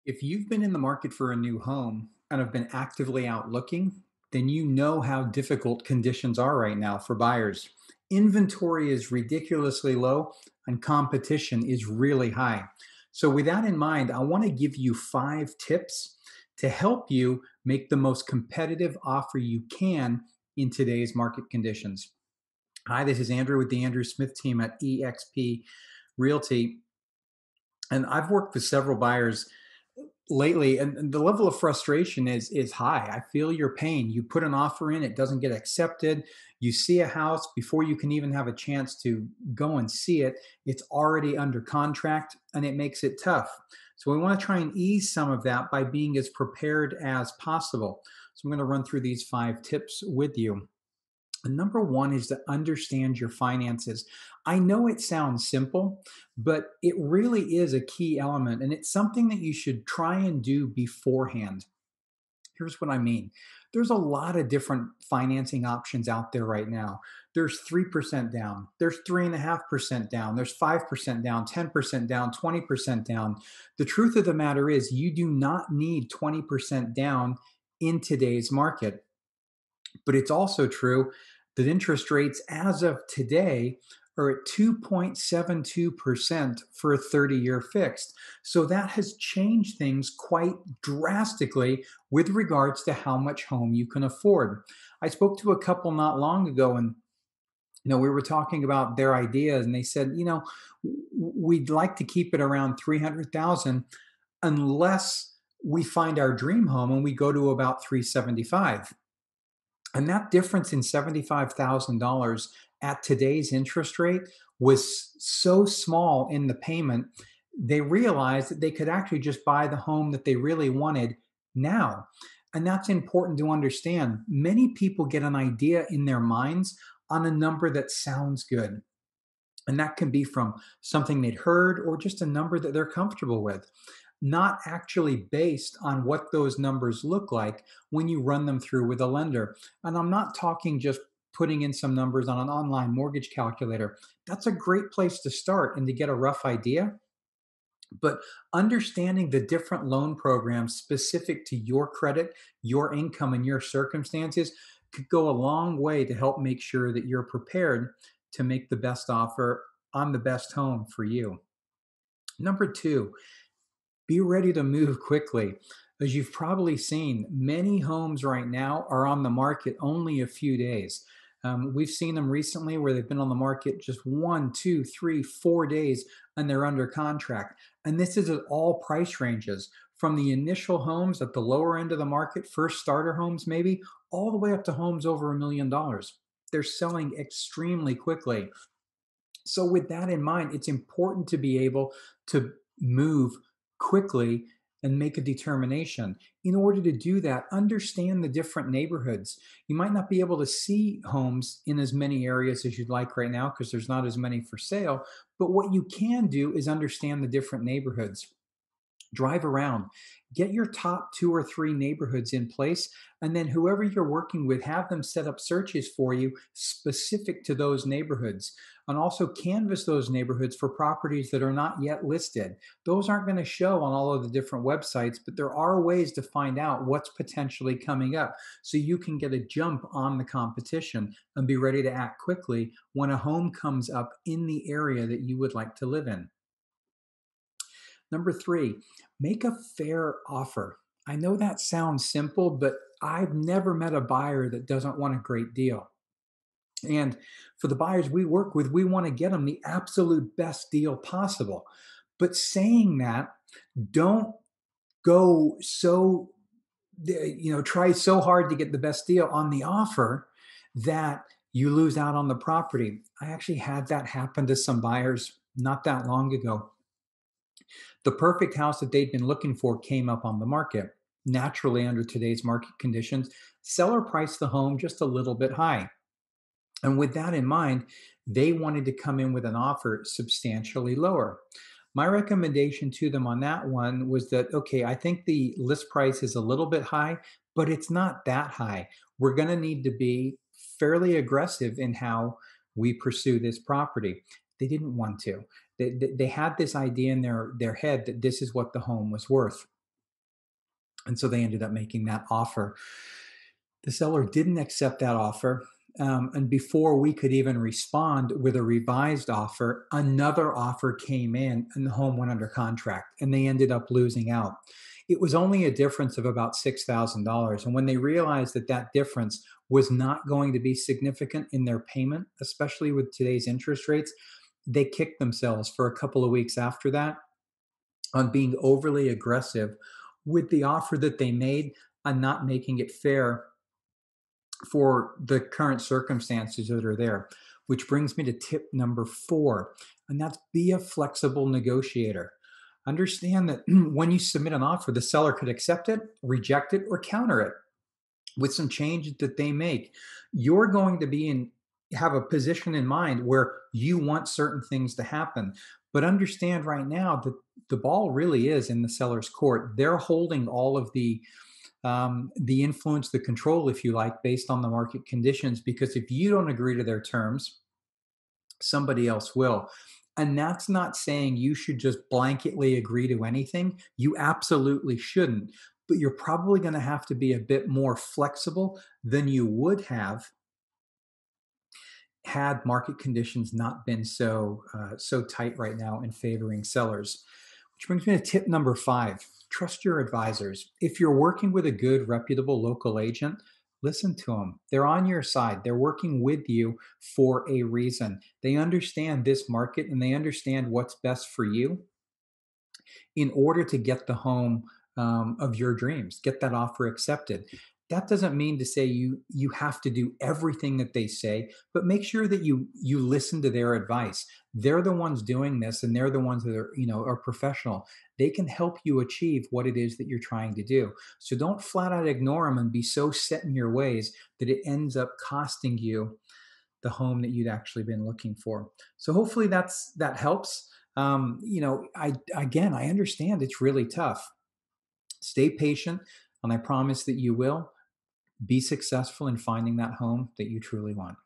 If you've been in the market for a new home and have been actively out looking, then you know how difficult conditions are right now for buyers. Inventory is ridiculously low and competition is really high. So, with that in mind, I want to give you 5 tips to help you make the most competitive offer you can in today's market conditions. Hi, this is Andrew with the Andrew Smith team at eXp Realty. And I've worked with several buyers lately, and the level of frustration is high. I feel your pain. You put an offer in, it doesn't get accepted. You see a house before you can even have a chance to go and see it, it's already under contract, and it makes it tough. So we want to try and ease some of that by being as prepared as possible. So I'm going to run through these 5 tips with you. And number one is to understand your finances. I know it sounds simple, but it really is a key element, and it's something that you should try and do beforehand. Here's what I mean. There's a lot of different financing options out there right now. There's 3% down, there's 3.5% down, there's 5% down, 10% down, 20% down. The truth of the matter is, you do not need 20% down in today's market. But it's also true that interest rates as of today are at 2.72% for a 30-year fixed. So that has changed things quite drastically with regards to how much home you can afford. I spoke to a couple not long ago, and we were talking about their ideas, and they said, we'd like to keep it around 300,000 unless we find our dream home and we go to about 375. And that difference in $75,000 at today's interest rate was so small in the payment, they realized that they could actually just buy the home that they really wanted now. And that's important to understand. Many people get an idea in their minds on a number that sounds good. And that can be from something they'd heard or just a number that they're comfortable with, not actually based on what those numbers look like when you run them through with a lender. And I'm not talking just putting in some numbers on an online mortgage calculator. That's a great place to start and to get a rough idea. But understanding the different loan programs specific to your credit, your income, and your circumstances could go a long way to help make sure that you're prepared to make the best offer on the best home for you. Number two, be ready to move quickly. As you've probably seen, many homes right now are on the market only a few days. We've seen them recently where they've been on the market just 1, 2, 3, 4 days, and they're under contract. And this is at all price ranges, from the initial homes at the lower end of the market, first starter homes maybe, all the way up to homes over $1 million. They're selling extremely quickly. So, with that in mind, it's important to be able to move quickly and make a determination. In order to do that, understand the different neighborhoods. You might not be able to see homes in as many areas as you'd like right now because there's not as many for sale. But what you can do is understand the different neighborhoods. Drive around, get your top 2 or 3 neighborhoods in place, and then whoever you're working with, have them set up searches for you specific to those neighborhoods. And also canvass those neighborhoods for properties that are not yet listed. Those aren't going to show on all of the different websites, but there are ways to find out what's potentially coming up so you can get a jump on the competition and be ready to act quickly when a home comes up in the area that you would like to live in. Number three, make a fair offer. I know that sounds simple, but I've never met a buyer that doesn't want a great deal. And for the buyers we work with, we want to get them the absolute best deal possible. But saying that, don't go so, try so hard to get the best deal on the offer that you lose out on the property. I actually had that happen to some buyers not that long ago. The perfect house that they'd been looking for came up on the market. Naturally, under today's market conditions, seller priced the home just a little bit high. And with that in mind, they wanted to come in with an offer substantially lower. My recommendation to them on that one was that, okay, I think the list price is a little bit high, but it's not that high. We're going to need to be fairly aggressive in how we pursue this property. They didn't want to. They had this idea in their head that this is what the home was worth. And so they ended up making that offer. The seller didn't accept that offer. And before we could even respond with a revised offer, another offer came in and the home went under contract and they ended up losing out. It was only a difference of about $6,000. And when they realized that that difference was not going to be significant in their payment, especially with today's interest rates, they kicked themselves for a couple of weeks after that on being overly aggressive with the offer that they made and not making it fair for the current circumstances that are there. Which brings me to tip number 4, and that's be a flexible negotiator. Understand that when you submit an offer, the seller could accept it, reject it, or counter it with some changes that they make. You're going to be in have a position in mind where you want certain things to happen. But understand right now that the ball really is in the seller's court. They're holding all of the influence, the control, if you like, based on the market conditions. Because if you don't agree to their terms, somebody else will. And that's not saying you should just blanketly agree to anything. You absolutely shouldn't. But you're probably going to have to be a bit more flexible than you would have had market conditions not been so tight right now in favoring sellers. Which brings me to tip number 5. Trust your advisors. If you're working with a good, reputable local agent, listen to them. They're on your side. They're working with you for a reason. They understand this market and they understand what's best for you in order to get the home of your dreams, get that offer accepted. That doesn't mean to say you have to do everything that they say, but make sure that you listen to their advice. They're the ones doing this, and they're the ones that are professional. They can help you achieve what it is that you're trying to do. So don't flat out ignore them and be so set in your ways that it ends up costing you the home that you'd actually been looking for. So hopefully that helps. I understand it's really tough. Stay patient, and I promise that you will be successful in finding that home that you truly want.